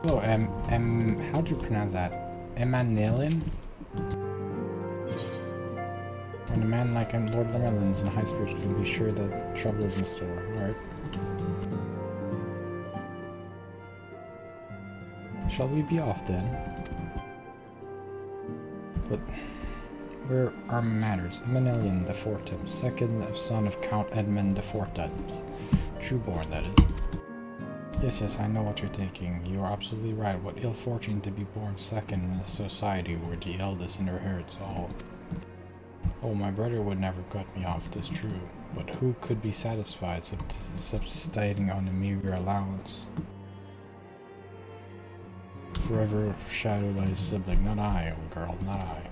Oh, how'd you pronounce that? Emanilin? When a man like Lord Llewellyn's in high spirits, you can be sure that trouble is in store. Alright. Shall we be off then? But where are matters? Emanilian de Fortem, second son of Count Edmund de Fortens. Trueborn, that is. Yes, I know what you're thinking. You are absolutely right. What ill fortune to be born second in a society where the eldest inherits all. Oh, my brother would never cut me off, 'tis true. But who could be satisfied subsisting on a meager allowance? Forever shadowed by his sibling. Not I, old girl, not I.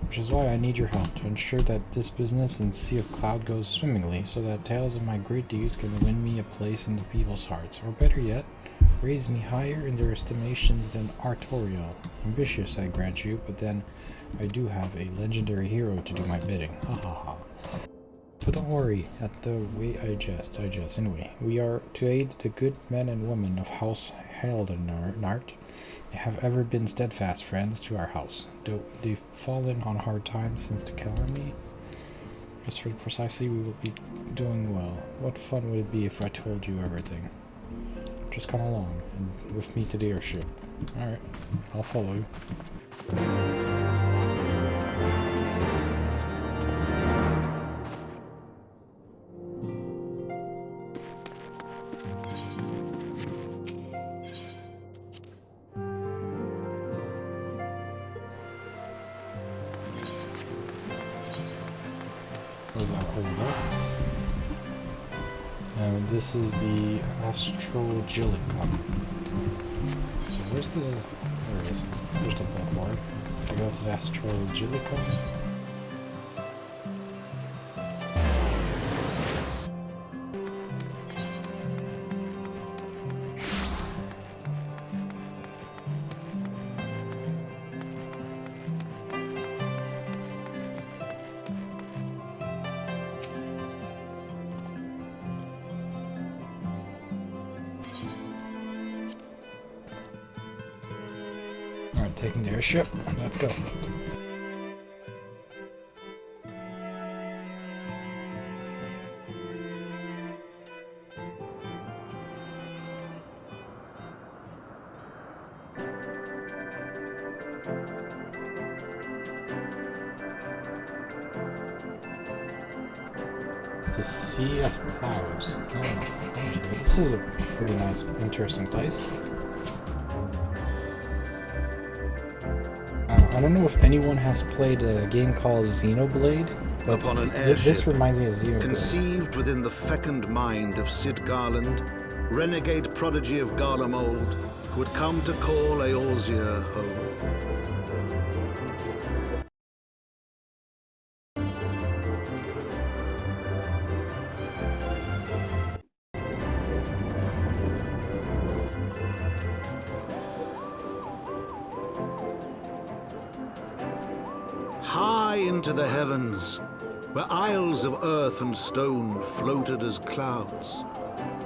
Which is why I need your help, to ensure that this business in Sea of Cloud goes swimmingly, so that tales of my great deeds can win me a place in the people's hearts, or better yet, raise me higher in their estimations than Artorial. Ambitious, I grant you, but then I do have a legendary hero to do my bidding. Ha ha ha. But don't worry at the way I jest. Anyway, we are to aid the good men and women of House Heldenart. They have ever been steadfast friends to our house, though they've fallen on hard times since the calamity. Just for precisely, we will be doing well. What fun would it be if I told you everything? Just come along, and with me to the airship. Alright, I'll follow you. This is the Astrogilicum. So where's the... there it is. There's the bookmark. I go to the Astrogilicum. Taking the airship. Let's go. The Sea of Clouds. Oh, this is a pretty nice, interesting place. I don't know if anyone has played a game called Xenoblade, but upon an airship, this reminds me of Xenoblade. Conceived within the fecund mind of Cid Garland, renegade prodigy of Garlemald, who had come to call Eorzea home. High into the heavens, where isles of earth and stone floated as clouds.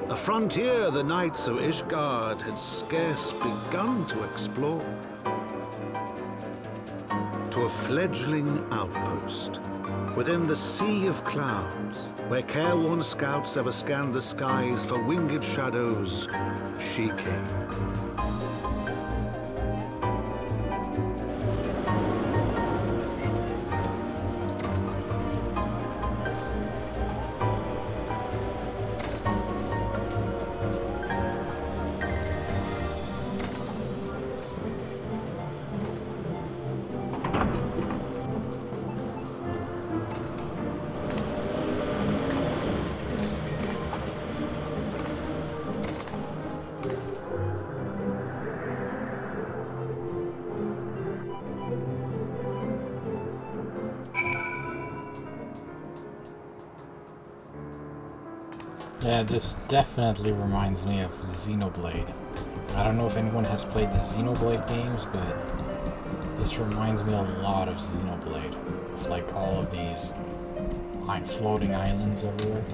A frontier the knights of Ishgard had scarce begun to explore. To a fledgling outpost, within the Sea of Clouds, where careworn scouts ever scanned the skies for winged shadows, she came. Yeah, this definitely reminds me of Xenoblade. I don't know if anyone has played the Xenoblade games, but this reminds me a lot of Xenoblade. With like all of these floating islands everywhere.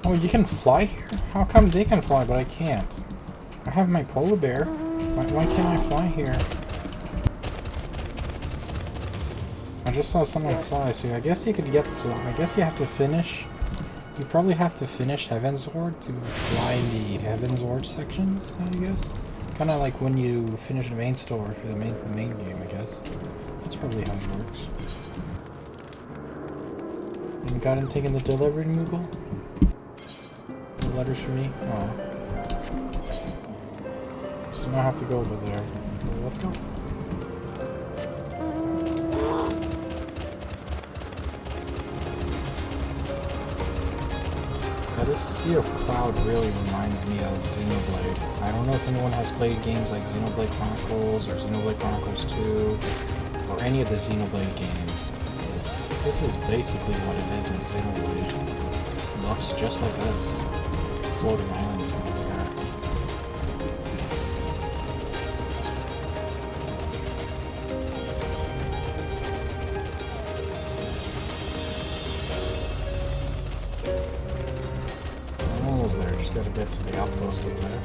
Oh, you can fly here? How come they can fly, but I can't? I have my polar bear. Why can't I fly here? I just saw someone fly, so I guess you could get fly. I guess you have to finish. You probably have to finish Heavensward to fly in the Heavensward sections, I guess. Kind of like when you finish the main story for the main game, I guess. That's probably how it works. You got anything in the delivery, Moogle? No letters for me? Oh. So now I have to go over there. Okay, let's go. Now this Sea of Cloud really reminds me of Xenoblade. I don't know if anyone has played games like Xenoblade Chronicles or Xenoblade Chronicles 2 or any of the Xenoblade games. This is basically what it is in Xenoblade. It looks just like this. Floating islands and all that. Almost there, just gotta get to the outpost over there.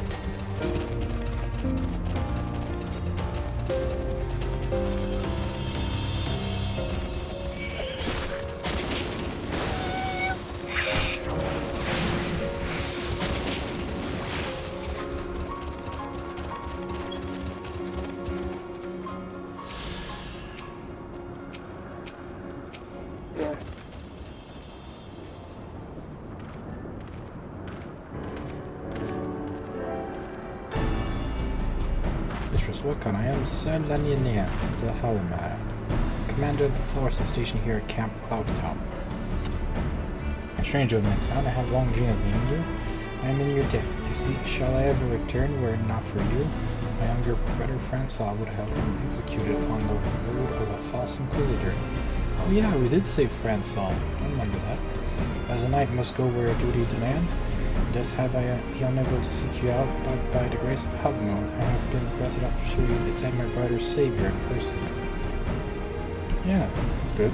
Welcome, I am Sir Laninier, the Halimad, commander of the forces stationed here at Camp Cloudtop. A strange old man sound, I have long dreamed of meeting you. I am in your debt. You see, shall I ever return were it not for you? My younger brother Francois would have been executed upon the word of a false inquisitor. Oh yeah, we did save Francois. I remember that. As a knight must go where duty demands, thus have I the honor to seek you out, but by the grace of Hubmon, I have been granted opportunity to attend my brother's savior in person. Yeah, that's good.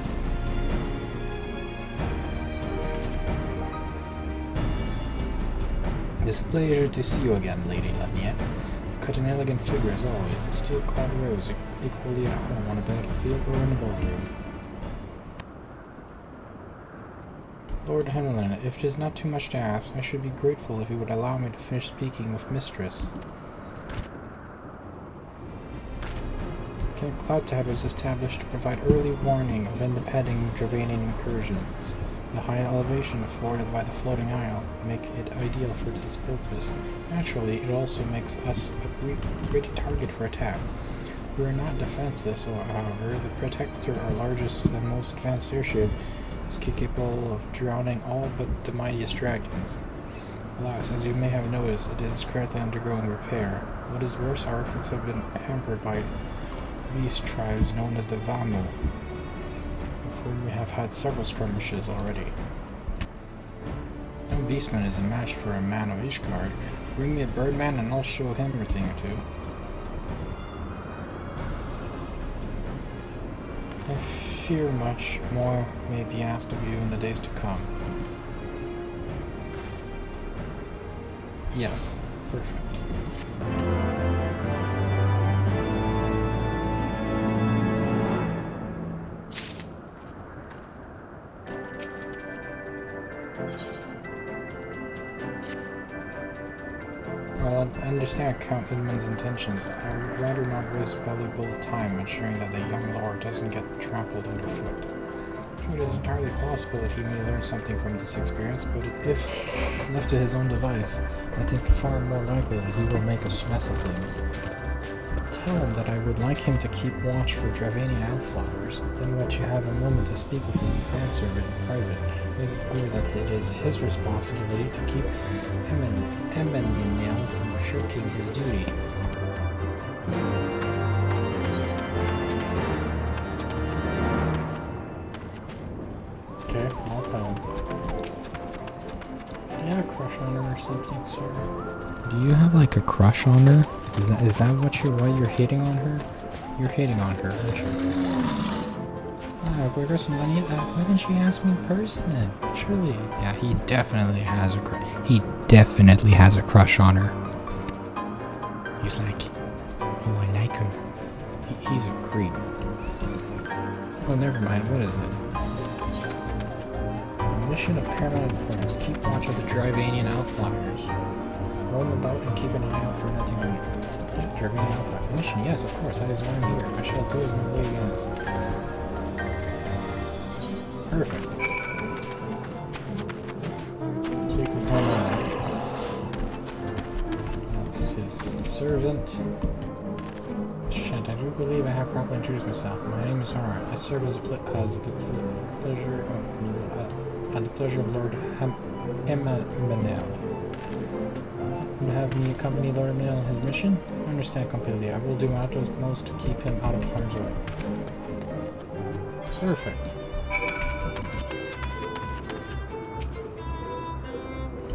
It is a pleasure to see you again, Lady Lanier. You cut an elegant figure as always, a steel-clad rose, equally at home on a battlefield or in a ballroom. Lord Henlin, if it is not too much to ask, I should be grateful if you would allow me to finish speaking with Mistress. Camp Cloudtop was established to provide early warning of independent Dravanian incursions. The high elevation afforded by the floating isle make it ideal for this purpose. Naturally, it also makes us a great target for attack. We are not defenseless, however. The Protector, our largest and most advanced airship, is capable of drowning all but the mightiest dragons. Alas, as you may have noticed, it is currently undergoing repair. What is worse, our efforts have been hampered by beast tribes known as the Vamu, with whom we have had several skirmishes already. No beastman is a match for a man of Ishgard. Bring me a birdman and I'll show him a thing or two. I fear much more may be asked of you in the days to come. Yes, perfect. Well, I understand Count Inman's intentions. I would rather not waste valuable time ensuring that the young lord doesn't get trampled underfoot. Sure, it is entirely possible that he may learn something from this experience, but if left to his own device, I think far more likely that he will make a mess of things. Tell him that I would like him to keep watch for Dravanian outflyers, then let you have a moment to speak with his manservant in private. Make it clear that it is his responsibility to keep Emmanuel from shirking his duty. Okay, I'll tell him. Do you have a crush on her or something, sir? Do you have like a crush on her? Is that why you're hating on her? You're hating on her, aren't you? Where is money? Why didn't she ask me in person? Surely. Yeah, he definitely has a crush on her. He's like, oh, I like him. He's a creep. Oh, never mind. What is it? Mission of paramount importance. Keep watch of the Drivanian outflyers. Roam about and keep an eye out for nothing on Drivanian outflyers. Mission? Yes, of course. That is why I'm here. I shall do as my lady asks. Perfect. Speak with Paramount. That's his servant. I do believe I have properly introduced myself. My name is Homer. I serve as the pleasure of Lord Emmanel. Would have me accompany Lord Emmanel on his mission? I understand completely. I will do my utmost to keep him out of harm's way. Perfect.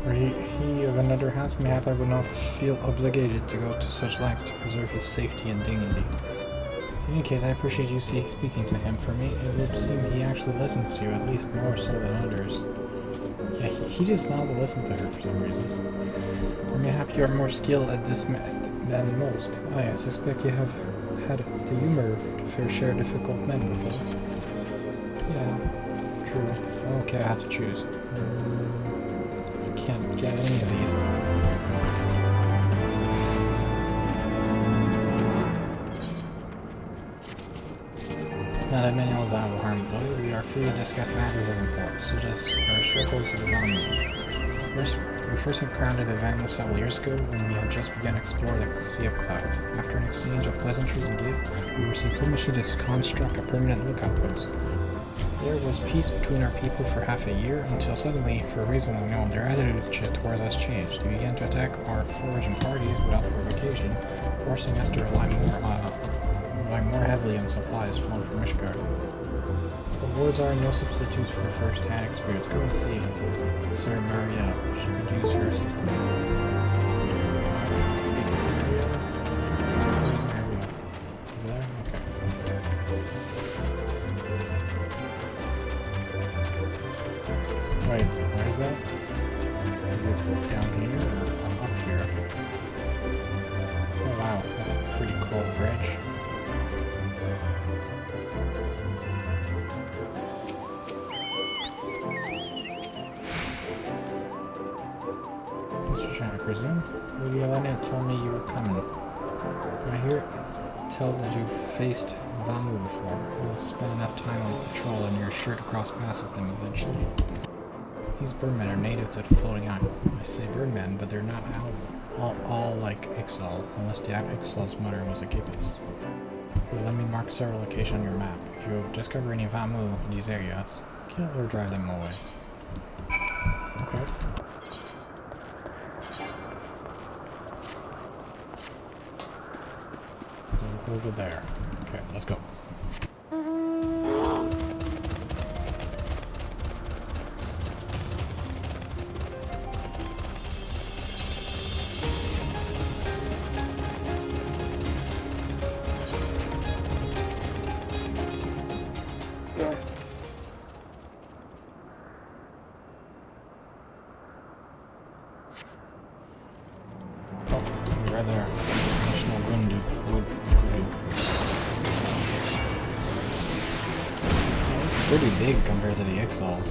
Were he of another house, mayhap I would not feel obligated to go to such lengths to preserve his safety and dignity. In any case, I appreciate you speaking to him. For me, it would seem he actually listens to you, at least more so than others. Yeah, he just not to listen to her for some reason. Or mayhap you are more skilled at this than most. I suspect you have had the humor to fair share difficult men before. Yeah, true. Okay, I have to choose. Can't get any of these. Now that Manuel is out of harm's way, we are free to discuss matters of importance, such as our struggles with the Vanu. We first encountered the Vanu several years ago when we had just begun exploring the Sea of Clouds. After an exchange of pleasantries and gifts, we received permission to construct a permanent lookout post. There was peace between our people for half a year, until suddenly, for a reason unknown, their attitude towards us changed. They began to attack our foraging parties without provocation, forcing us to rely more heavily on supplies flown from Ishgard. But words are no substitutes for first-hand experience. Go and see Sir Marielle. She could use your assistance. Wait, where is that? Is it down here or up here? Oh wow, that's a pretty cool bridge. Mr. Shan, I presume? Lady Elena told me you were coming. I hear tell that you've faced Vanu before. We'll spend enough time on patrol and you're sure to cross paths with them eventually. These birdmen are native to the floating island. I say birdmen, but they're not all like Ixal, unless the Ixal's mother was a gibbous. Let me mark several locations on your map. If you discover any Vamu in these areas, kill or drive them away. Okay. Over there. Okay, let's go. Right there. National Gundu. Pretty big compared to the Ixals.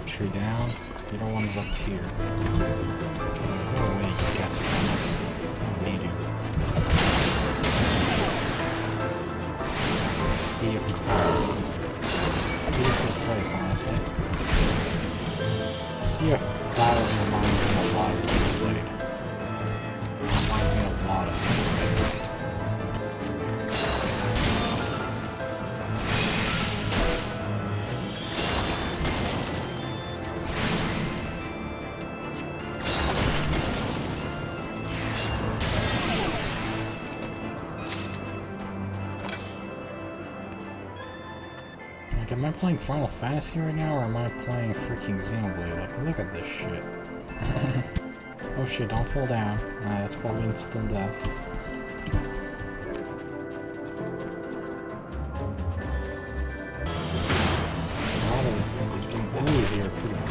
Tree down. The other one's up here. Oh wait, you got some. I don't need you. Sea of Clouds. Beautiful place, honestly. Sea of Clouds reminds me a lot of Xenoblade. Reminds me a lot of Xenoblade. am I playing Final Fantasy right now, or am I playing freaking Xenoblade? Like, look at this shit. Oh shit, don't fall down. That's probably instant death. A lot of the enemies here are pretty cool.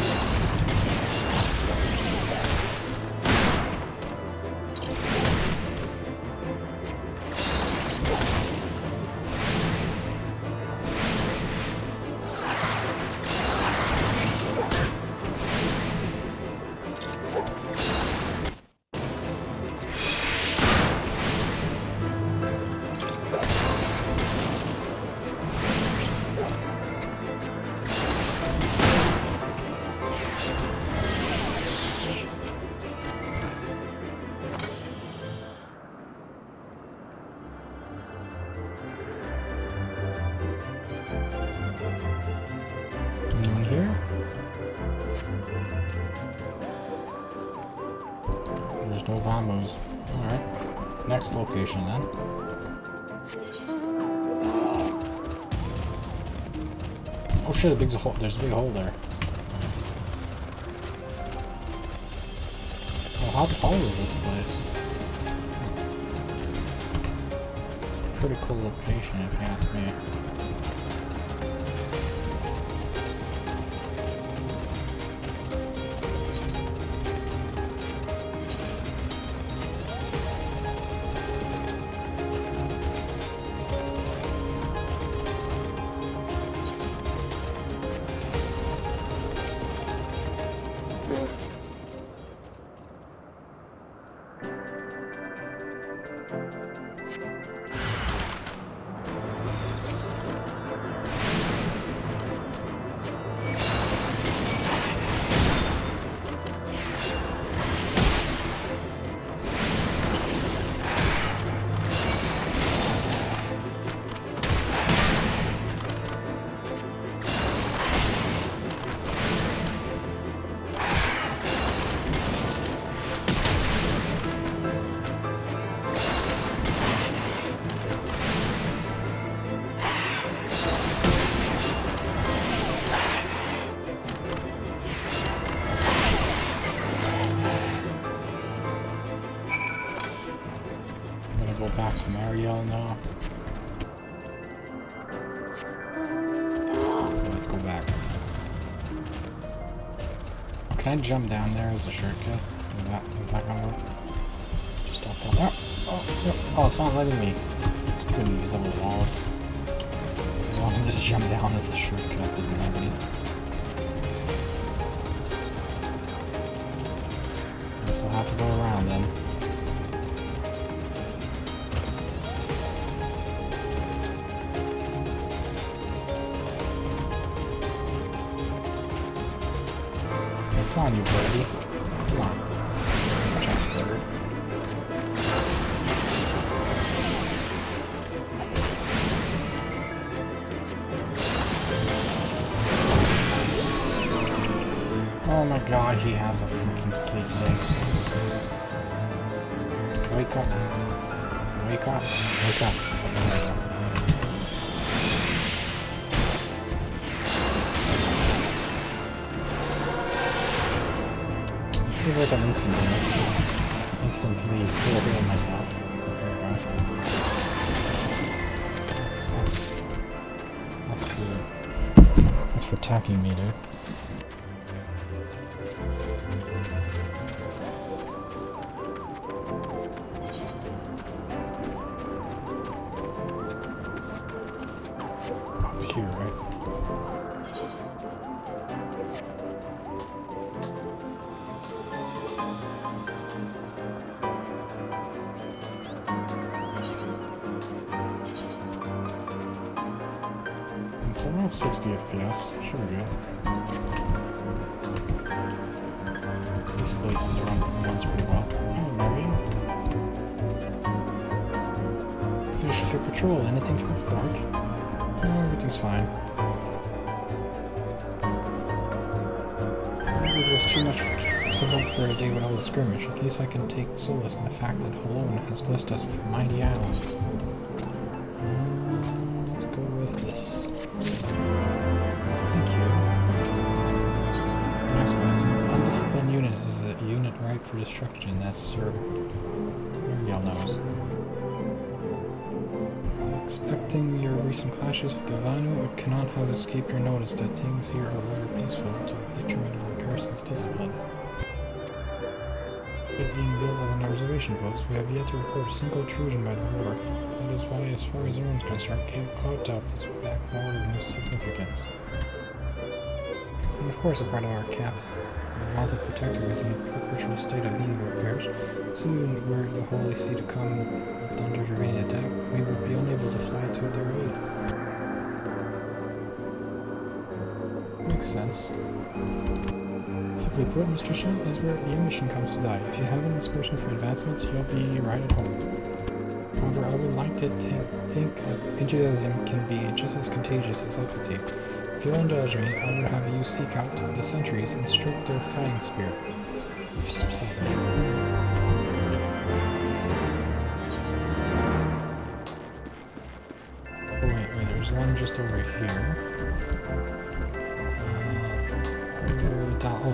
No vamos. Alright. Next location then. Oh shit, there's a big hole there. Oh, how tall is this place? Pretty cool location if you ask me. Go back to Mariel now. Okay, let's go back. Can I jump down there as a shortcut? Is that gonna work? Just don't fall down. Oh, it's not letting me. Stupid invisible walls. I wanted to jump down as a shortcut, didn't let me. Guess we'll have to go around then. Come on, you birdie. Come on. Jump, bird. Oh my god, he has a freaking sleep thing. Wake up. Wake up. Wake up. There we go. Feels like I'm instantly healing myself. There we go. That's good. That's for attacking me, dude. Up here, right? Around 60 FPS, should be good. This place runs pretty well. Oh, Maria. Finish your patrol. Anything to report? Oh, everything's fine. Maybe it was too much trouble for a day without a skirmish. At least I can take solace in the fact that Halone has blessed us with a mighty island. Let's go with this. unit ripe for destruction, that's Sir Yellnose. Expecting your recent clashes with the Vanu, it cannot have escaped your notice that things here are rather peaceful to the detriment of our garrison's discipline. It being built as an observation post, we have yet to record a single intrusion by the Horde. That is why, as far as everyone's concerned, Cloud Top is back more of no significance. And of course, a part of our cap, the Vaulted Protector is in a perpetual state of needing repairs, so even were the Holy See to come with under Gervanian attack, we would be unable to fly to their aid. Makes sense. Simply put, Mr. Shin, is where the ambition comes to die. If you have an inspiration for advancements, you'll be right at home. However, I would like to think that enthusiasm can be just as contagious as apathy. If you'll indulge me, I would have you seek out the sentries and stroke their fighting spirit. Oh wait, there's one just over here.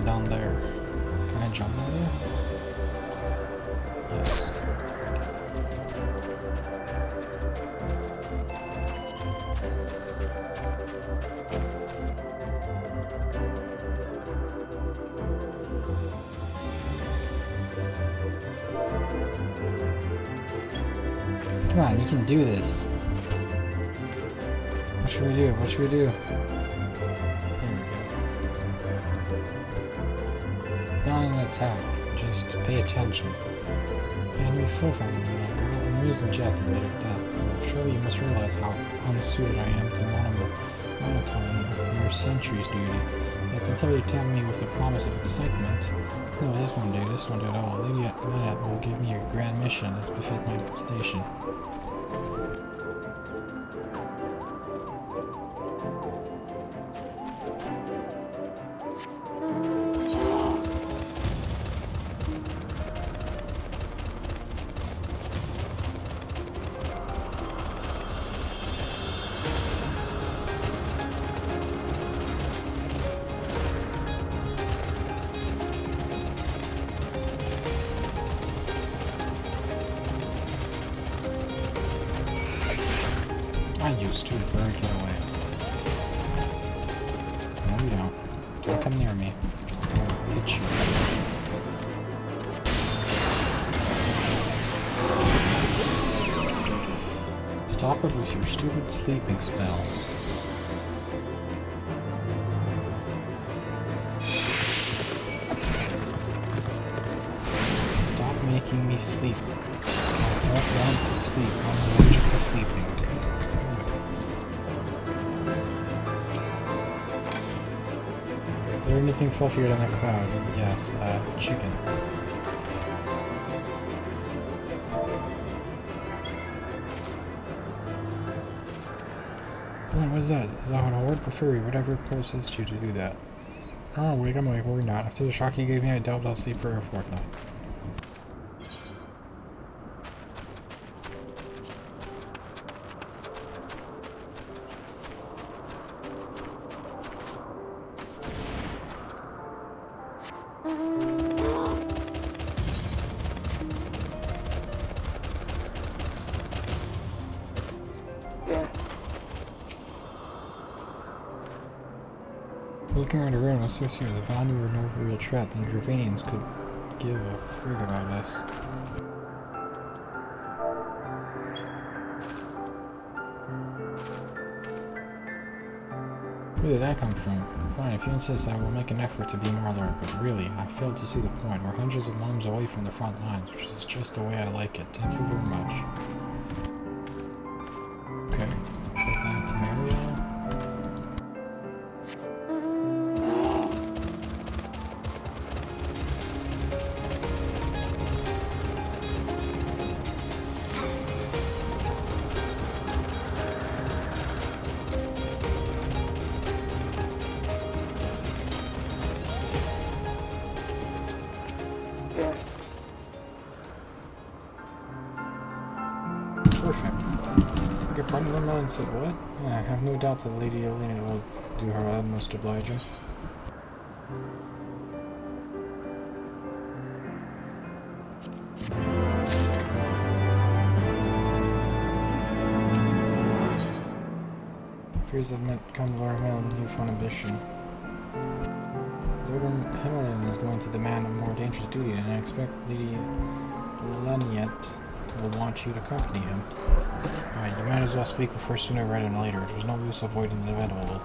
Down there. Can I jump down there? Yes. Come on, you can do this. What should we do? What should we do? Not an attack, just pay attention. Enemy full from me, little girl. Amuse and jest and made of death. Well, surely you must realize how unsuited I am to monotone your century's duty. Yet until you tempt me with the promise of excitement. No, this won't do at all. Lady Lynette will give me a grand mission as befits my station. I used to, bird, get away. No, you don't. Don't come near me. I'll hit you. Stop it with your stupid sleeping spell. Stop making me sleep. I don't want to sleep. I'm allergic to sleeping. Is there anything fluffier than a cloud? Yes, chicken. What is that? Is that a horde prefer whatever processed you to do that? Oh, wait, I'm awake, worry not. After the shock you gave me, I doubt I'll sleep for a fortnight. Looking around the room, I see here the Vanu were no real threat, and the Gervanians could give a frig about us. Where did that come from? Fine, if you insist, I will make an effort to be more alert, but really, I fail to see the point. We're hundreds of miles away from the front lines, which is just the way I like it. Thank you very much. Okay, go back to Mario. Perfect. Okay, pardon the man said what? I have no doubt that Lady Elena will do her utmost to oblige him. Fears have met come Lord Himalayan new found ambition. Lord Himalayan is going to demand a more dangerous duty, and I expect Lady Laniet will want you to accompany him. Alright, you might as well speak with her sooner rather than later. There's no use avoiding the inevitable.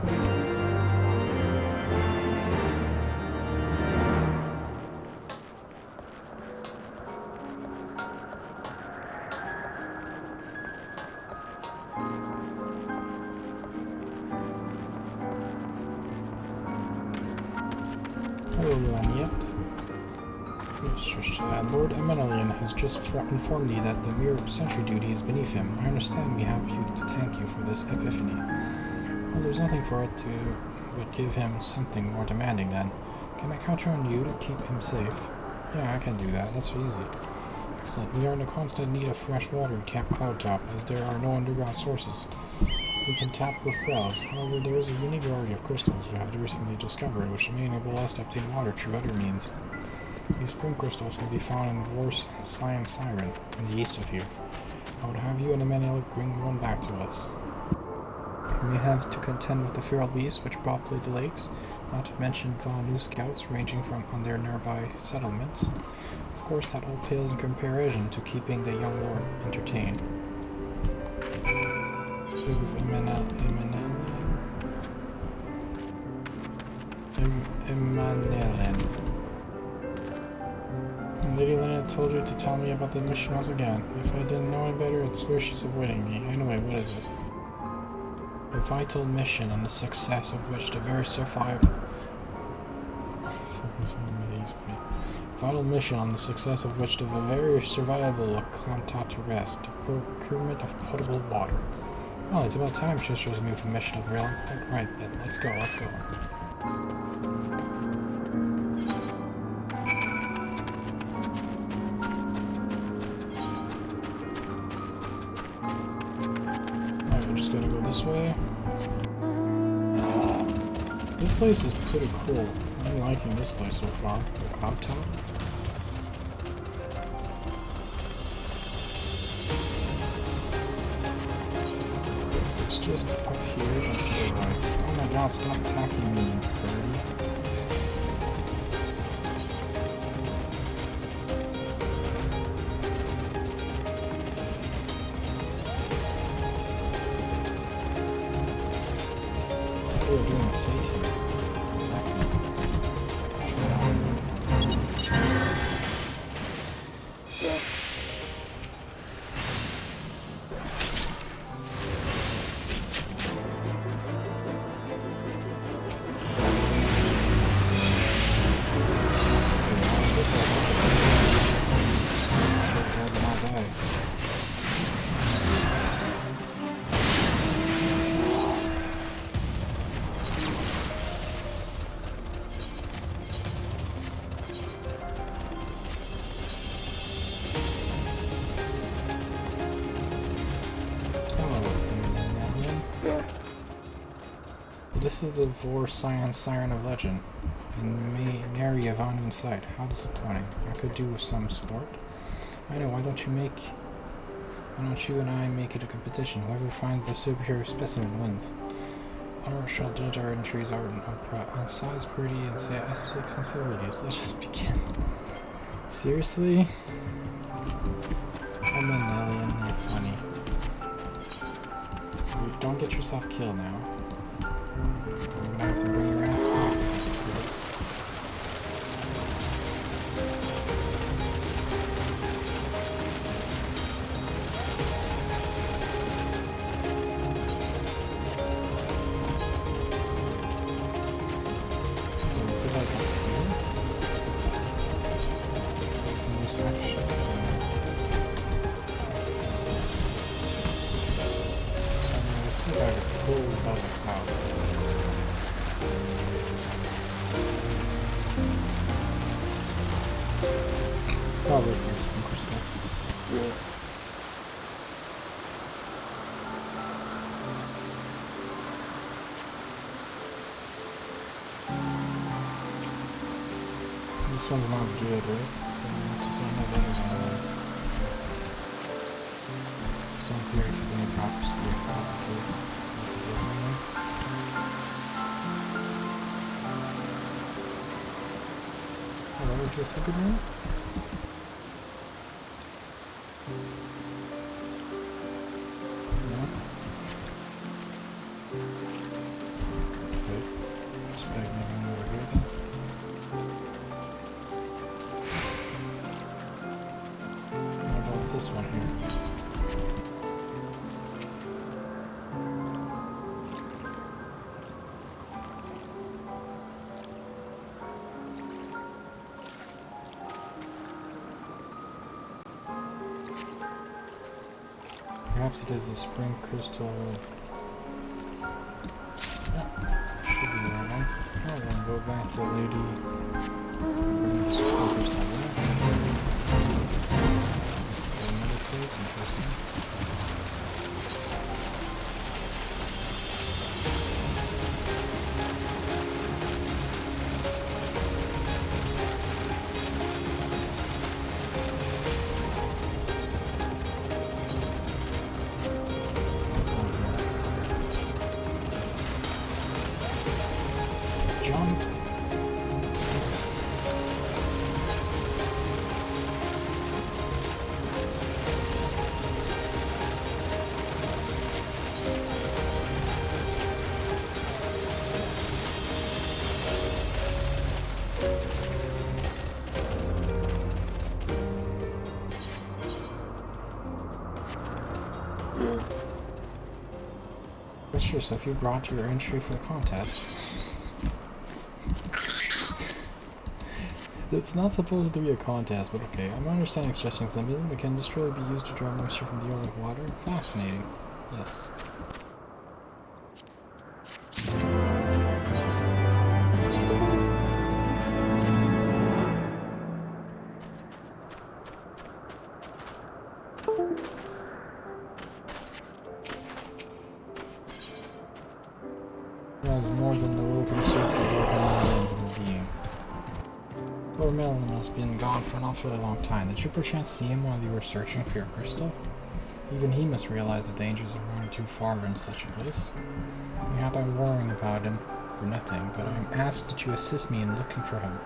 Hello, Laniet. Lord Emelian has just informed me that the mere sentry duty is beneath him. I understand we have you to thank you for this epiphany. Well, there's nothing for it to but give him something more demanding then. Can I count on you to keep him safe? Yeah, I can do that. That's easy. Excellent. We are in a constant need of fresh water in Camp Cloudtop, as there are no underground sources we can tap with wells. However, there is a unique variety of crystals we have recently discovered, which may enable us to obtain water through other means. These spring crystals can be found in Vor's Cyan Siren, in the east of here. I would have you and Emmanuel bring one back to us. We have to contend with the feral beasts which populate the lakes, not to mention new scouts ranging from on their nearby settlements. Of course, that all pales in comparison to keeping the young lord entertained. Emmanuel. Lady Lena told you to tell me about the mission once again. If I didn't know any better, I'd swear she's avoiding me. Anyway, what is it? A vital mission on the success of which the very survival of Cloudtop to rest. The procurement of potable water. Well, it's about time she shows me with a mission of realm. Right then, let's go. Just gotta go this way. This place is pretty cool. I'm liking this place so far. The Cloudtop. It's just up here and to the right. Oh my god, stop attacking me, birdie. We're doing a fate here. What's happening? This is the Vor Cyan Siren of Legend, and nary a Vanu in sight. How disappointing. I could do with some sport. I know, why don't you and I make it a competition? Whoever finds the superior specimen wins. Art shall judge our entries on size, purity, and say aesthetic sensibilities. Let's just begin. Seriously? I'm an alien, you're funny. Don't get yourself killed now. We're gonna have to bring your ass back. Is it like up here? This is a new section. Let's see if I can pull above the house. Probably spring crystal. Yeah. This one's not good, right? We have to find out anyway. Some theories have been proper speed properties. Hello, is this a good one? No? Okay. Just back moving over here then. How about this one here? Perhaps it is a spring crystal. Yeah, should be the right one. Oh, then go back to Lady. Bring the spring crystal back. This is another page, interesting. Jump. But sure, so if you brought your entry for the contest. It's not supposed to be a contest, but okay. I'm understanding stretching is limited, but can this really be used to draw moisture from the early water? Fascinating. Yes. That is more than the little conservative millions of a being. Poor Melon must have been gone for an awfully long time. Did you perchance see him while you were searching for your crystal? Even he must realize the dangers of running too far in such a place. Mayhap I'm worrying about him for nothing, but I'm asked that you assist me in looking for him.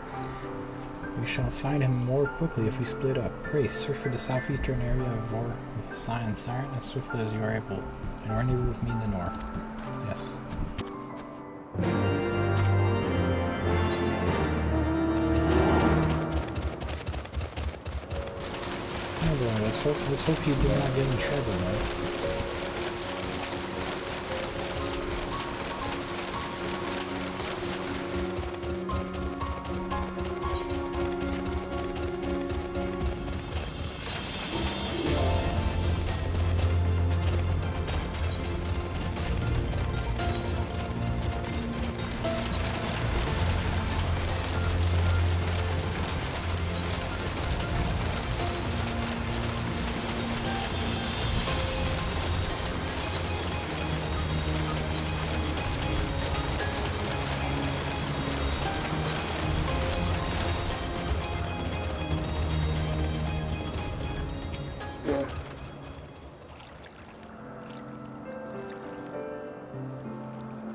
We shall find him more quickly if we split up. Pray, search for the southeastern area of Vor with Sai and Siren as swiftly as you are able, and rendezvous with me in the north. Yes. Let's hope you do not get in trouble, man.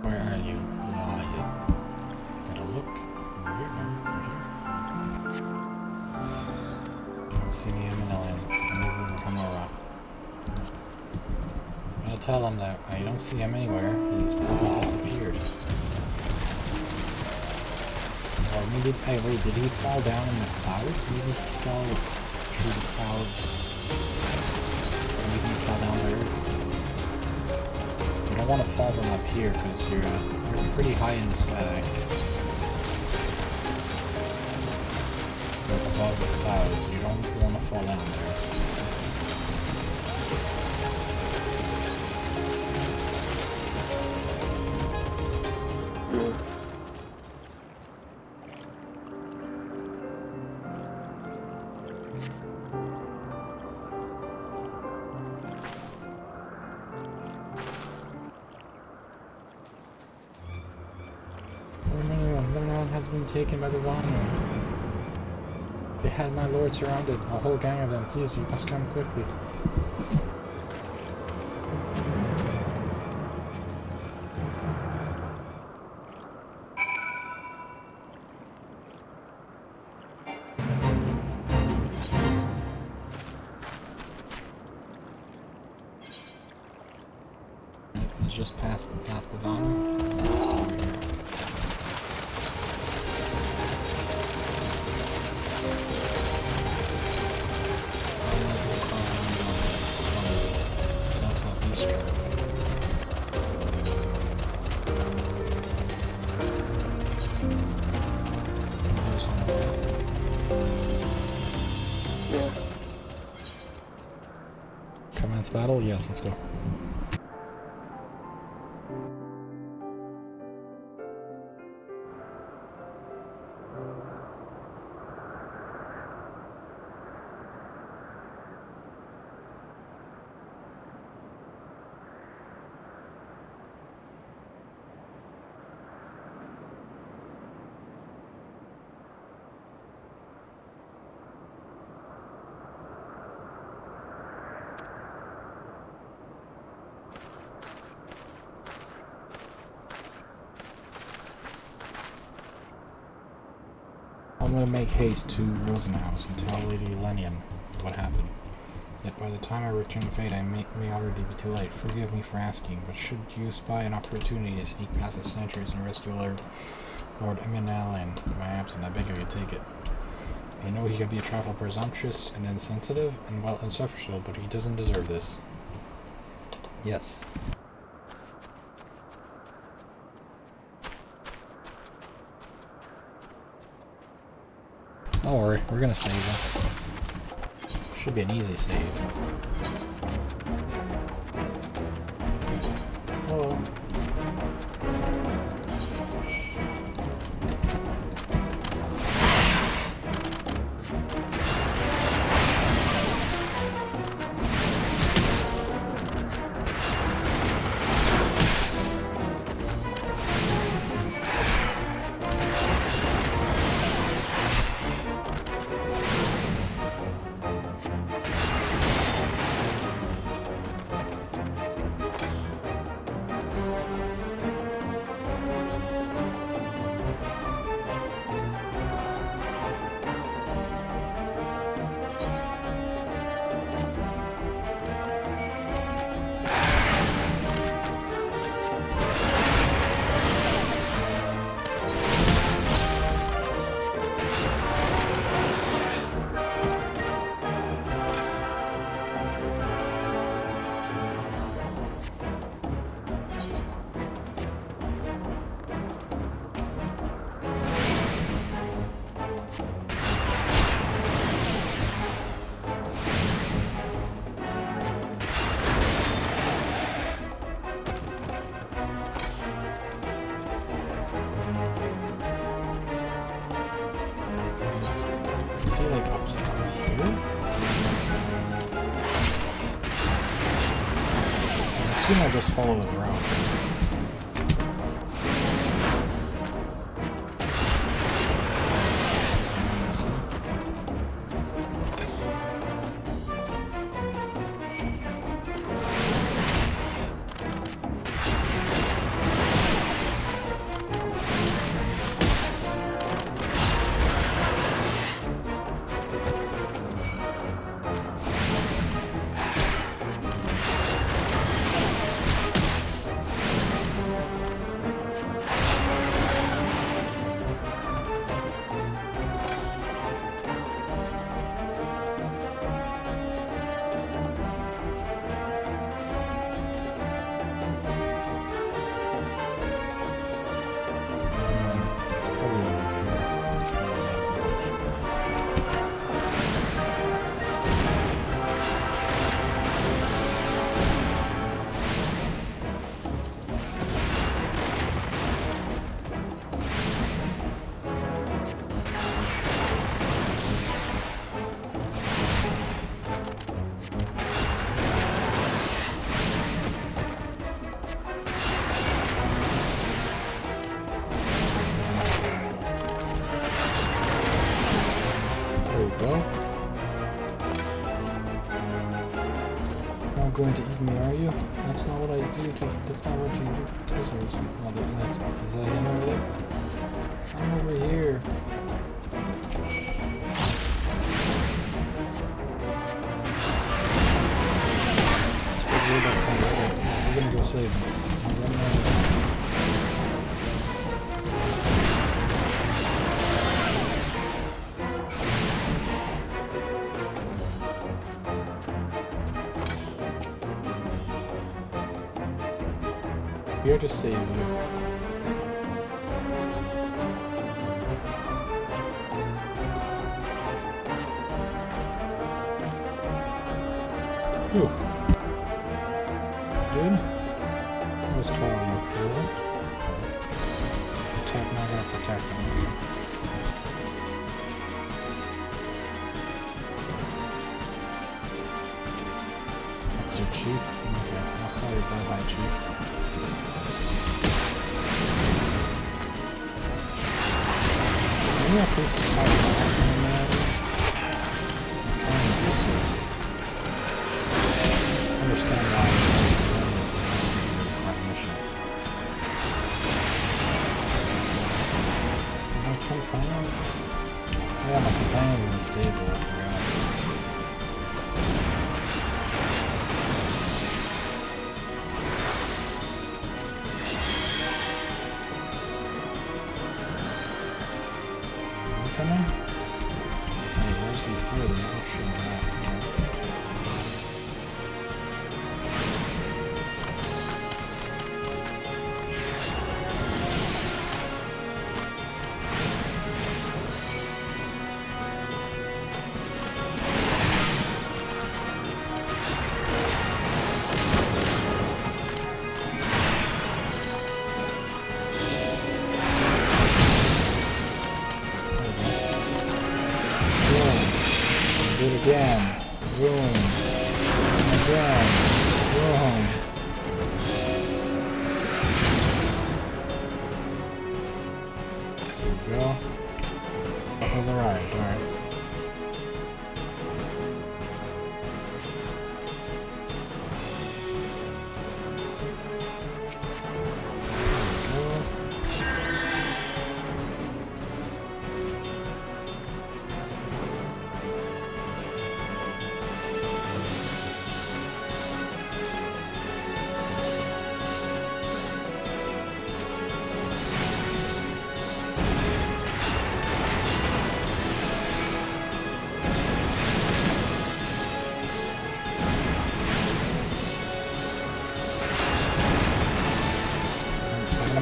Where are you? Gotta look. Over here. Don't see me in the land. Come over. I'll tell him that I don't see him anywhere. He's probably disappeared. Or maybe, hey, wait, did he fall down in the clouds? Maybe he fell through the clouds. Maybe he fell down there. You don't want to fall from up here because you're pretty high in the sky. You're above the clouds. You don't want to fall down there. Has been taken by the rhino. They had my lord surrounded, a whole gang of them. Please, you must come quickly. It's just past the volume. Commence battle? Yes, let's go. I'm going to make haste to Rosenhaus and tell Lady Lennian what happened. Yet by the time I return to Fate, I may already be too late. Forgive me for asking, but should you spy an opportunity to sneak past the sentries and rescue Lord Eminalian in my absence, I beg of you, take it. I know he can be a trifle presumptuous and insensitive and well insufferable, but he doesn't deserve this. Yes. Don't worry, we're gonna save him. Should be an easy save. Hello. Is he like upstairs here? I assume I just follow the ground. going to eat me, are you? That's not what I do to, that's not what you do to prisoners. Oh, is that him over there? I'm over here. We're gonna go save him. Here to save you. Whew. Good. Let's try on your pillow. Protect, not gonna protect them. That's the chief. Okay, I'll say bye-bye, chief. Maybe I'll please fight back in a minute. I'm kind of useless. I understand why my mission. Is my companion? Yeah, my companion is stable, I forgot. Coming? Hey, where's he further? I'll show that. Again, boom, again, boom. There we go. That was alright.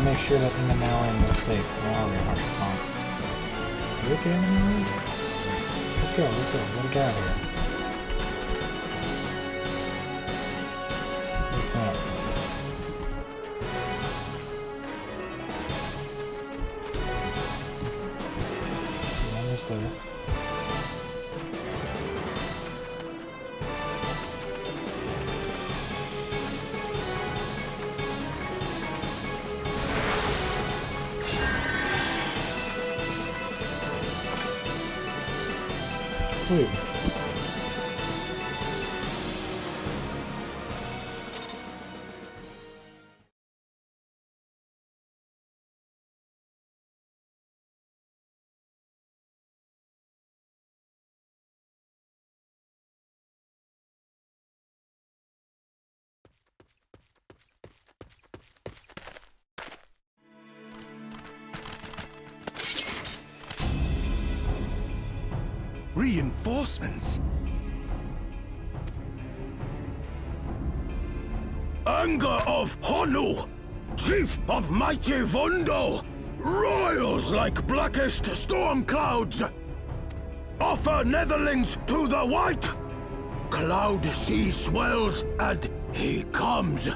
Make sure that in the Malin is safe. Where are we? Are you okay in the Malin? Let's go. Let me get out of here. What's that? There's there. Sweet. Reinforcements? Anger of Honu, chief of mighty Vundo, roils like blackest storm clouds. Offer netherlings to the white. Cloud sea swells, and he comes.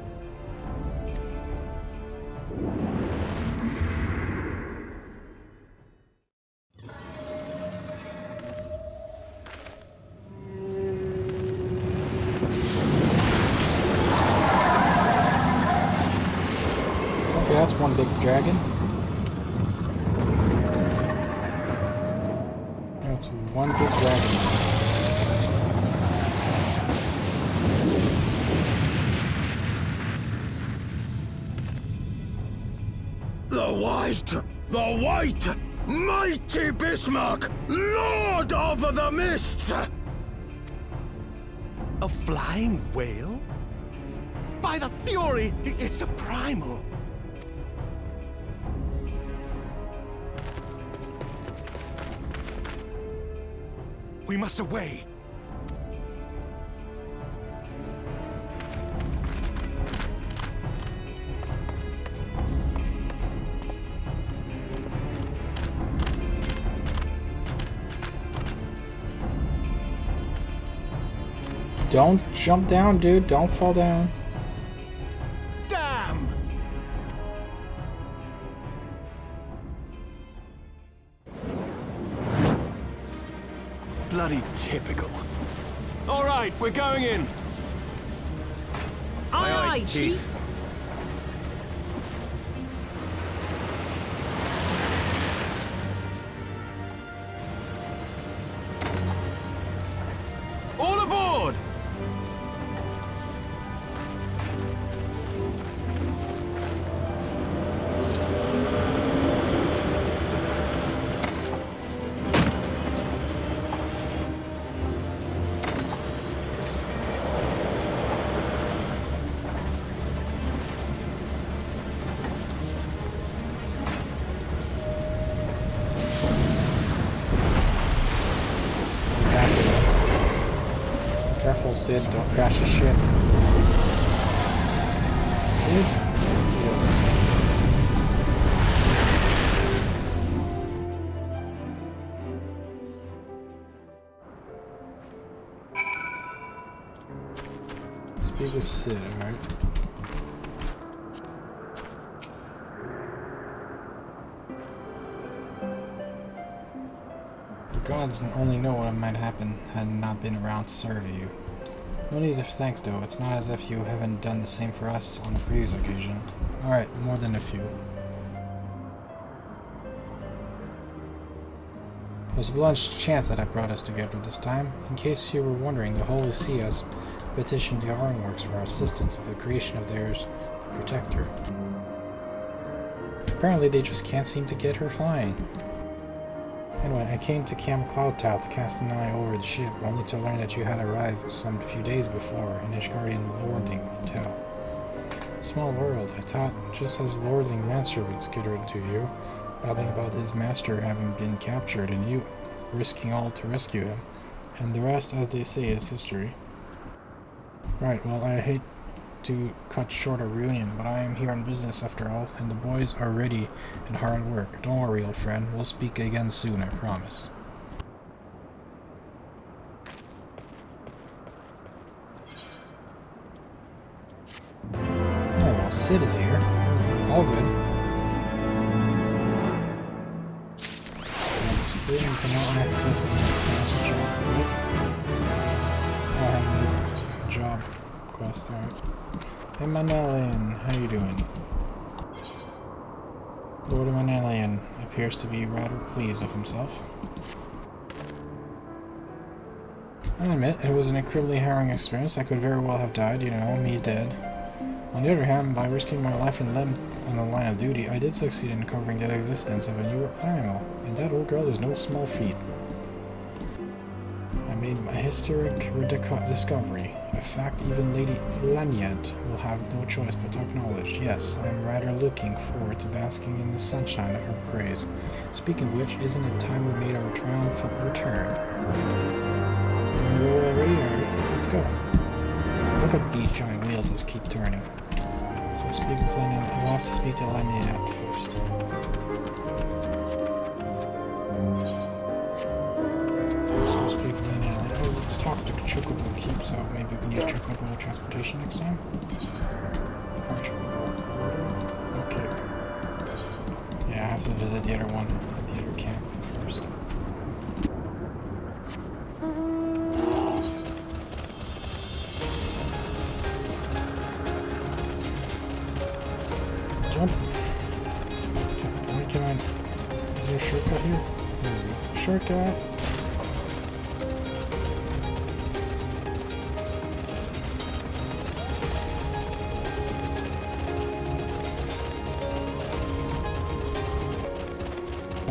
Okay, that's one big dragon. That's one big dragon. Light! The White! Mighty Bismarck! Lord of the Mists! A flying whale? By the Fury, it's a primal. We must away. Don't jump down, dude. Don't fall down. Damn! Bloody typical. All right, we're going in. Aye, aye, Chief. All aboard! Exactly this. Careful, Sid. Don't crash the ship. Sid? Yes. Speak of Sid, alright? The gods only know what might happen had I not been around to serve you. No need of thanks, though. It's not as if you haven't done the same for us on a previous occasion. Alright, more than a few. There's a large chance that I brought us together this time. In case you were wondering, the Holy See has petitioned the Ironworks for assistance with the creation of theirs, the Protector. Apparently they just can't seem to get her flying. Anyway, I came to Camp Cloudtow to cast an eye over the ship, only to learn that you had arrived some few days before in Ishgardian lording Hotel. Small world, I thought, just as lordling manservants skittered to you, babbling about his master having been captured and you risking all to rescue him, and the rest, as they say, is history. Right, well, I hate to cut short a reunion, but I am here on business after all, and the boys are ready and hard at work. Don't worry, old friend. We'll speak again soon, I promise. Oh, well, Sid is here. All good. Sid cannot access the master job. I have a job quest, alright. Hey, Manelian, how you doing? Lord Manelian appears to be rather pleased with himself. I admit, it was an incredibly harrowing experience. I could very well have died, you know, me dead. On the other hand, by risking my life and limb on the line of duty, I did succeed in uncovering the existence of a new primal, and that old girl is no small feat. I made a historic discovery, a fact even Lady Lanyard will have no choice but to acknowledge. Yes, I am rather looking forward to basking in the sunshine of her praise. Speaking of which, isn't it time we made our triumphant return? Gonna go already? Alright, let's go. Look at these giant wheels that keep turning. So speak with Lanyard. We'll have to speak to Lanyard first. So speak with Lanyard. Oh, let's talk to Chocobo Keep, so maybe we can use Chocobo transportation next time. Or Chocobo order. Okay. Yeah, I have to visit the other one at the other camp first. Jump. Can I... Is there a shortcut here? Shortcut!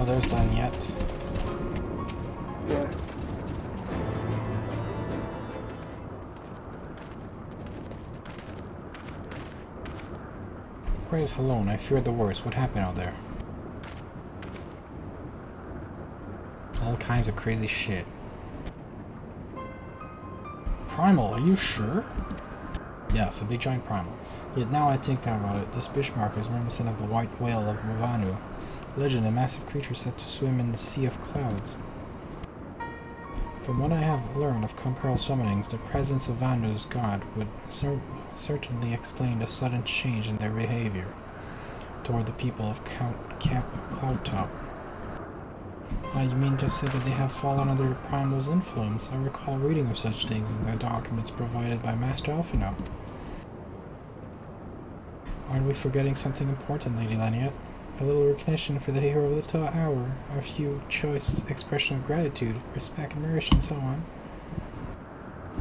there's Laniet. Where's Halone? I feared the worst. What happened out there? All kinds of crazy shit. Primal, are you sure? Yes, a big giant primal. Yet now I think about it, this Bismarck is reminiscent of the white whale of Ravanu. Legend, a massive creature said to swim in the sea of clouds. From what I have learned of Compel summonings, the presence of Vanu's god would certainly explain the sudden change in their behavior toward the people of Camp Cloudtop. You mean to say that they have fallen under the Primal's influence? I recall reading of such things in the documents provided by Master Alphino. Aren't we forgetting something important, Lady Laniet? A little recognition for the hero of the hour, a few choice expressions of gratitude, respect, admiration, and so on.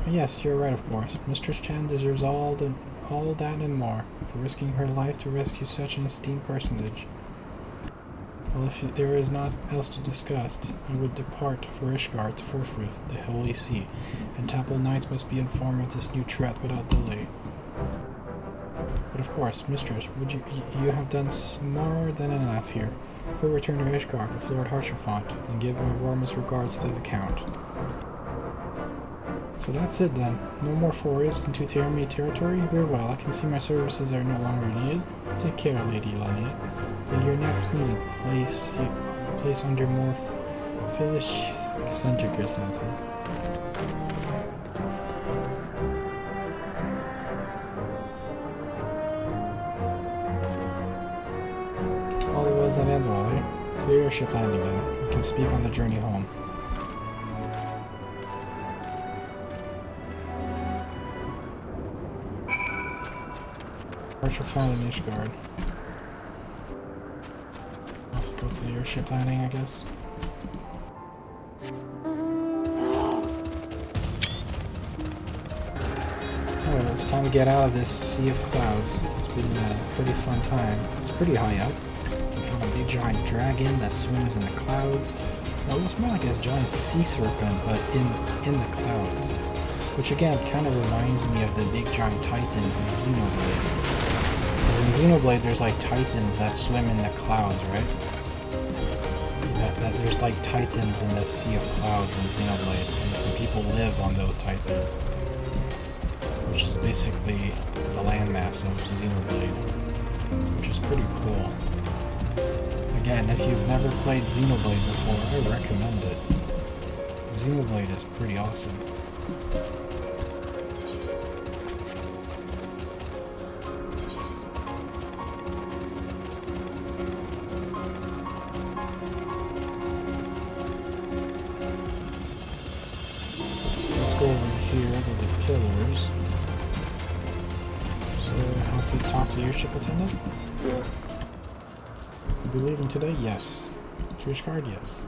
Yes, you're right, of course. Mistress Chan deserves all that and more, for risking her life to rescue such an esteemed personage. Well, if there is naught else to discuss, I would depart for Ishgard forthwith, the Holy See, and Temple Knights must be informed of this new threat without delay. But of course, Mistress, would you have done more than enough here. We'll return to Ishgard with Lord Harsherfont, and give my warmest regards to the Count. So that's it then. No more forays into enemy territory? Very well, I can see my services are no longer needed. Take care, Lady Laniet. At your next meeting, place under more foolish circumstances. All it was that ends well, eh? Clear your ship landing then. We can speak on the journey home. Partial found in Ishgard. Let's go to the airship landing, I guess. Alright, it's time to get out of this sea of clouds. It's been a pretty fun time. It's pretty high up. We found a big giant dragon that swims in the clouds. Well, it looks more like a giant sea serpent, but in the clouds. Which again kind of reminds me of the big giant titans in Xenoblade. In Xenoblade, there's like titans that swim in the clouds, right? There's like titans in the sea of clouds in Xenoblade, and people live on those titans, which is basically the landmass of Xenoblade, which is pretty cool. Again, if you've never played Xenoblade before, I recommend it. Xenoblade is pretty awesome. Go over here to the pillars. So, how to talk to the airship attendant? Yeah. You be leaving today? Yes. Fish card? Yes.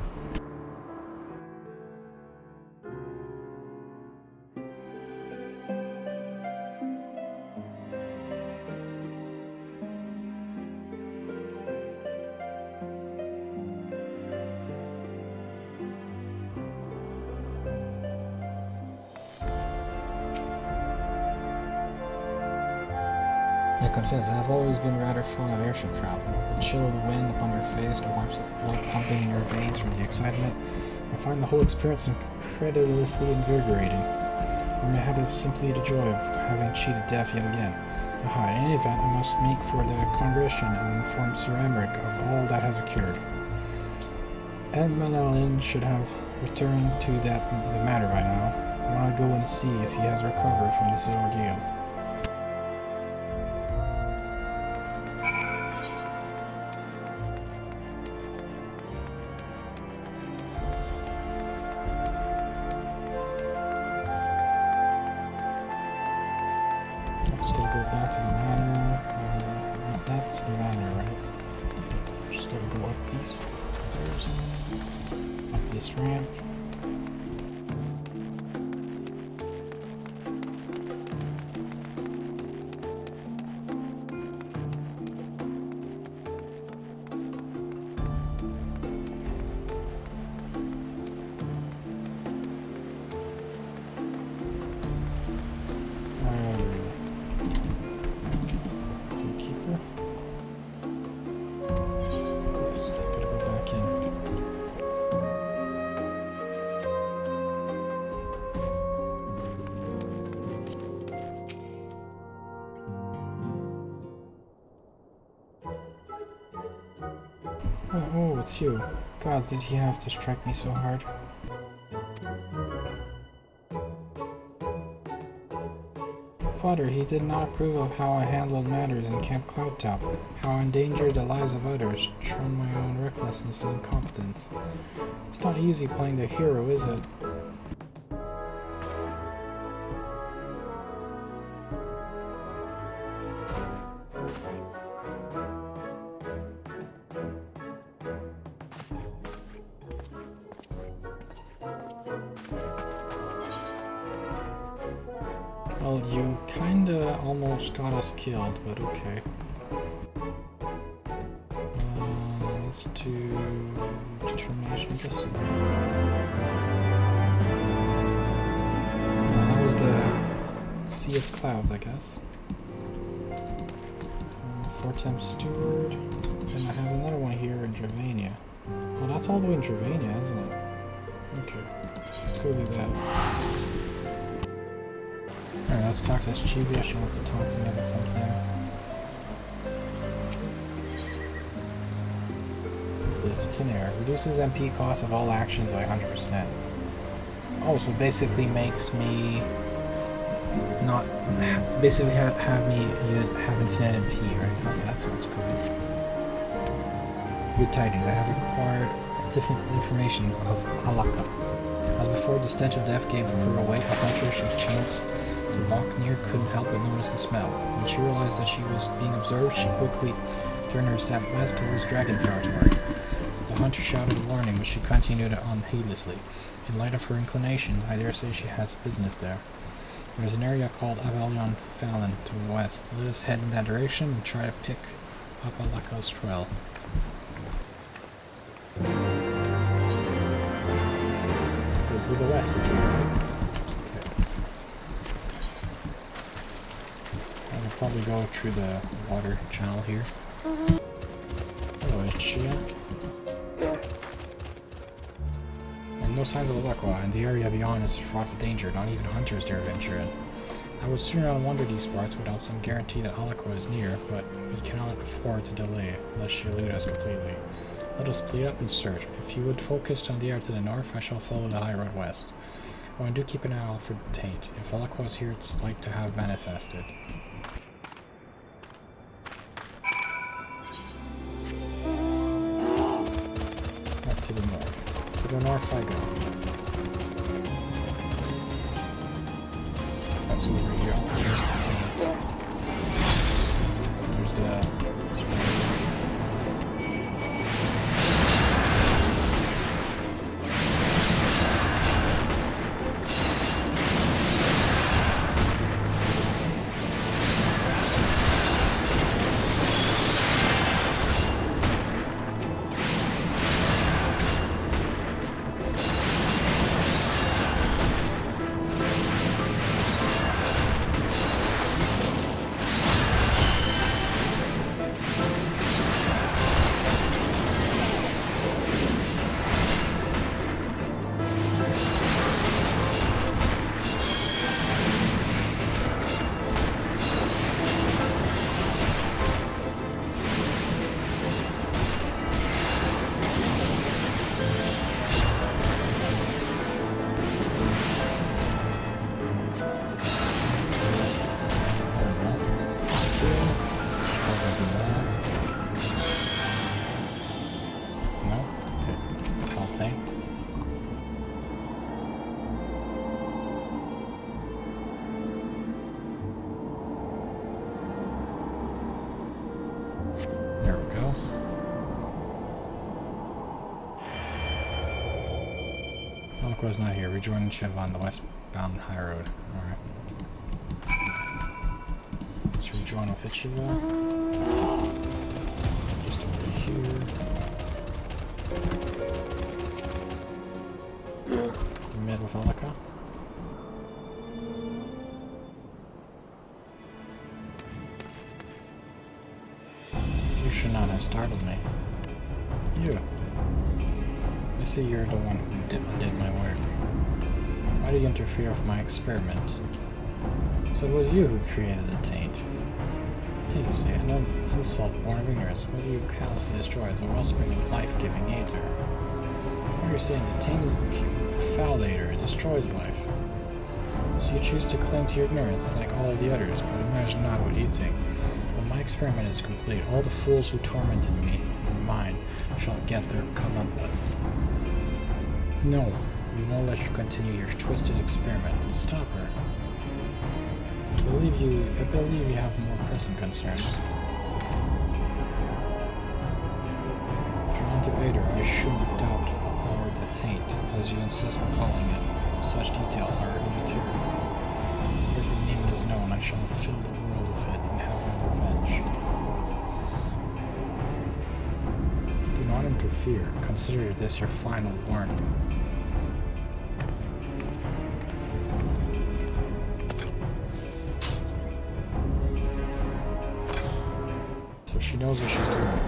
I confess, I have always been rather fond of airship travel. The chill of the wind upon your face, the warmth of blood pumping in your veins from the excitement. I find the whole experience incredulously invigorating. In my head is simply the joy of having cheated death yet again. Aha, in any event, I must make for the congregation and inform Sir Emmerich of all that has occurred. Ed Manalin should have returned to the matter by now. I want to go and see if he has recovered from this ordeal. Just gotta go back to the manor. That's the manor, right? Just gotta go up these stairs, up this ramp. Oh, it's you. God, did he have to strike me so hard? Father, he did not approve of how I handled matters in Camp Cloudtop, how I endangered the lives of others, shown my own recklessness and incompetence. It's not easy playing the hero, is it? Well, you kinda almost got us killed, but okay. Let's do determination, I guess. That was the Sea of Clouds, I guess. 4 times Steward. And I have another one here in Dravania. Oh, that's all the way in Dravania, isn't it? Okay. Let's go do that. Alright, let's talk to this Chibi. She wants to talk to me about something. What's this? Tin Air. Reduces MP cost of all actions by 100%. Oh, so basically makes me not... basically have me have infinite MP, right? Okay, that sounds good. Good tidings. I have acquired different information of Alaka. As before, the stench of death gave her away. A hunter she chanced to walk near couldn't help but notice the smell. When she realized that she was being observed, she quickly turned her step west towards dragon territory. The hunter shouted a warning, but she continued on heedlessly. In light of her inclination, I dare say she has business there. There's an area called Avelion Fallon to the west. Let us head in that direction and try to pick up Alaka's trail. Go through the west, if you right? I'll probably go through the water channel here. Hello, Ishia. And no signs of Alakwa, and the area beyond is fraught with danger. Not even hunters dare venture in. I would sooner not wander these parts without some guarantee that Alakwa is near, but we cannot afford to delay, lest she elude us completely. Let us split up and search. If you would focus on the area to the north, I shall follow the high road west. Oh, and do keep an eye out for Taint. If Alakwa is here, it's like to have manifested. Up to the north. To the north I go. That's over here. There's the spring. There we go. Alakwa's not here. Rejoin Shiv on the westbound high road. Alright. Let's rejoin with Ichigo. Just over here. Mid with Alaka. You should not have startled me. You. I see you're the one who did my work. Why do you interfere with my experiment? So it was you who created the taint. Take you say, an insult born of ignorance. What do you callously destroy the wellspring of life-giving Aether? What are you saying? Detain is foul Aether. It destroys life. So you choose to cling to your ignorance like all the others, but imagine not what you think. When my experiment is complete, all the fools who tormented me and mine shall get their comeuppance. No, we won't let you continue your twisted experiment. Stop her. I believe you have more pressing concerns. Drawn to Aether, I shouldn't doubt or the taint, as you insist on calling it. Such details are immaterial. Where your name is known, I shall fill the world with it and have my revenge. Do not interfere. Consider this your final warning. So she knows what she's doing.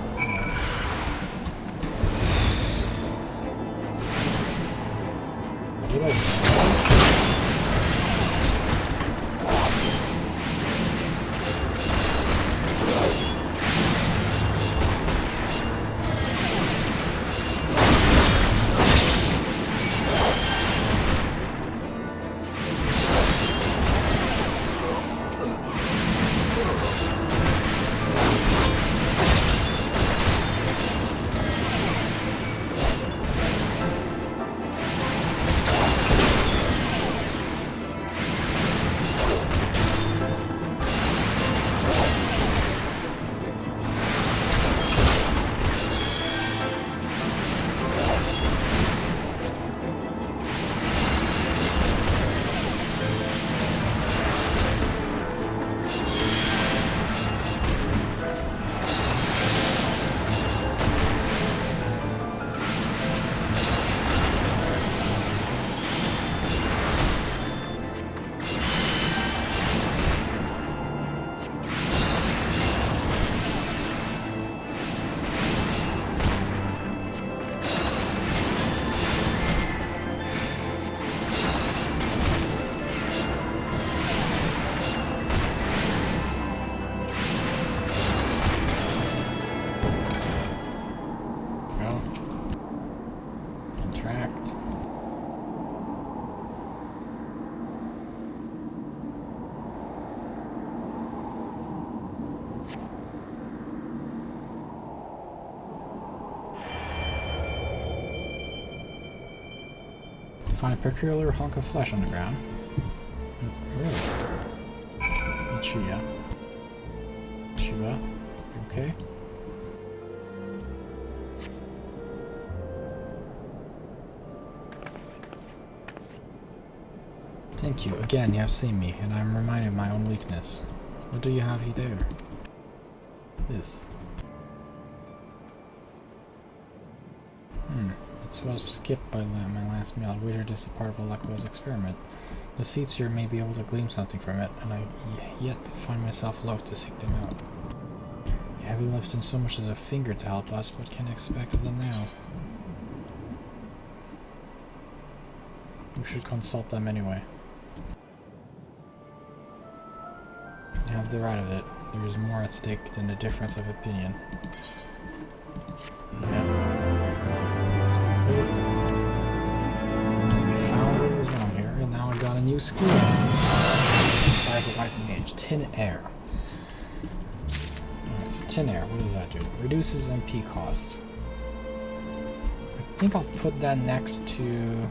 What else? Find a peculiar hunk of flesh on the ground. Really? Chia. Shiva? You okay? Thank you. Again, you have seen me, and I am reminded of my own weakness. What do you have there? This. This was skipped by my last meal. I wagered this is part of Aleko's experiment. The seats here may be able to glean something from it, and I yet find myself loath to seek them out. You haven't lifted so much as a finger to help us. What can I expect of them now? We should consult them anyway. You have the right of it. There is more at stake than a difference of opinion. Yeah. Got a new skill. Fires a white mage. Tin air. Alright, so tin air, what does that do? Reduces MP costs. I think I'll put that next to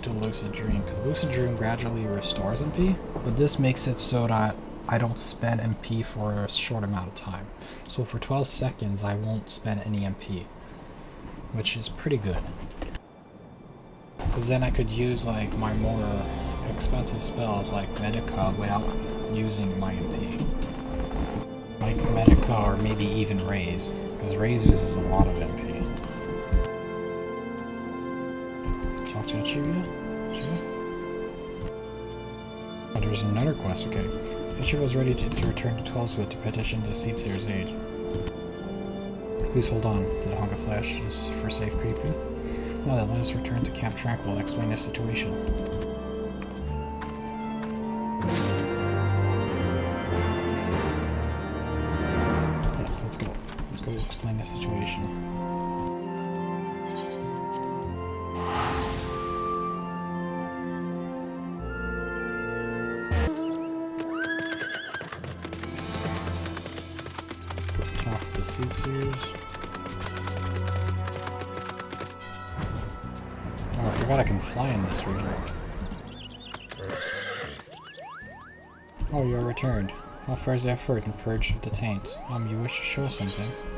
Lucid Dream, because Lucid Dream gradually restores MP, but this makes it so that I don't spend MP for a short amount of time. So for 12 seconds I won't spend any MP, which is pretty good. Because then I could use like my more expensive spells like Medica without using my MP. Like Medica or maybe even Raise, because Raise uses a lot of MP. Talk to Achievia? Oh, there's another quest, okay. Achievia was ready to return to 12-foot to petition the Seedseer's aid. Please hold on to the hunk of flesh. This is for safe creeping. Now then, let us return to Camp Tranquil and explain the situation. explain the situation. Turn off the scissors. Oh, I forgot I can fly in this region. Oh, you are returned. How far is the effort in purge of the taint? You wish to show something?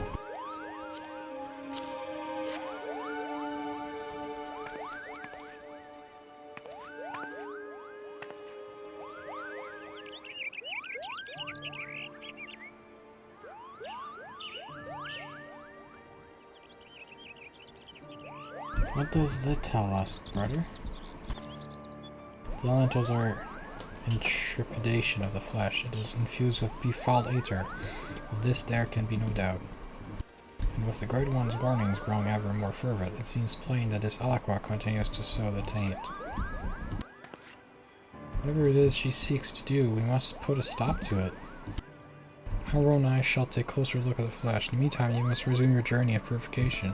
What does it tell us, brother? The elementals are intrepidation of the flesh. It is infused with befouled Aether. Of this there can be no doubt. And with the Great One's warnings growing ever more fervent, it seems plain that this Alakwa continues to sow the taint. Whatever it is she seeks to do, we must put a stop to it. Our own eyes shall take a closer look at the flesh. In the meantime, you must resume your journey of purification.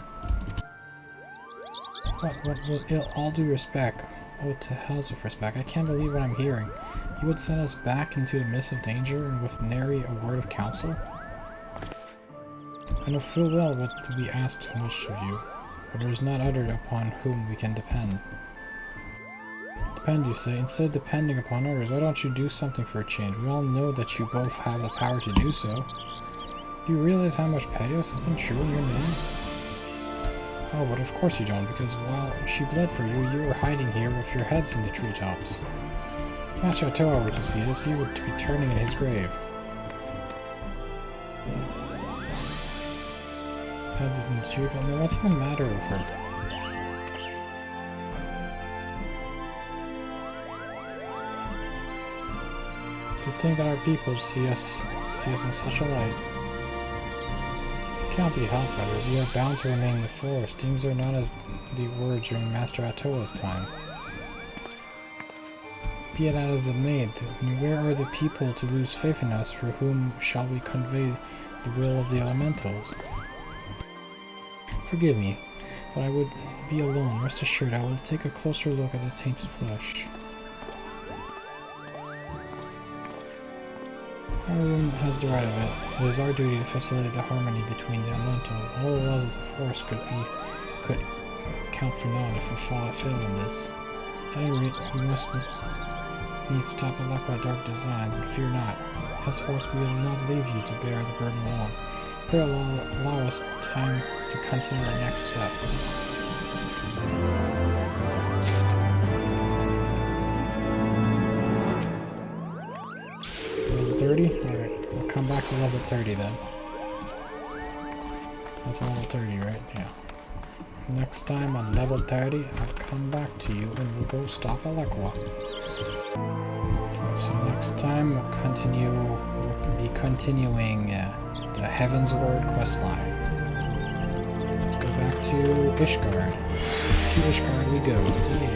With all due respect, oh, to hell's with respect, I can't believe what I'm hearing. You would send us back into the midst of danger and with nary a word of counsel? I know full well what we ask too much of you, but it is not uttered upon whom we can depend. Depend, you say? Instead of depending upon others, why don't you do something for a change? We all know that you both have the power to do so. Do you realize how much Pedios has been true in your name? Oh, but of course you don't, because while she bled for you, you were hiding here with your heads in the treetops. If Master Cactuar were to see this, he would be turning in his grave. Heads in the treetops? Now what's the matter with her? To think that our people see us in such a light. It can't be helped, brother. We are bound to remain in the forest. Things are not as they were during Master Atoa's time. Be it as it may, where are the people to lose faith in us? For whom shall we convey the will of the elementals? Forgive me, but I would be alone. Rest assured, I will take a closer look at the tainted flesh. Everyone has the right of it. It is our duty to facilitate the harmony between the elemental. All the laws of the forest could count for none if we fail in this. At any rate, we must needs stop a luck by dark designs, and fear not. Henceforth we will not leave you to bear the burden alone. Pray allow us time to consider our next step. Level 30? Alright, we'll come back to level 30 then. That's level 30, right? Yeah. Next time on level 30, I'll come back to you and we'll go stop Alakwa. So next time we'll be continuing the Heaven's Word questline. Let's go back to Ishgard. To Ishgard we go. Yeah.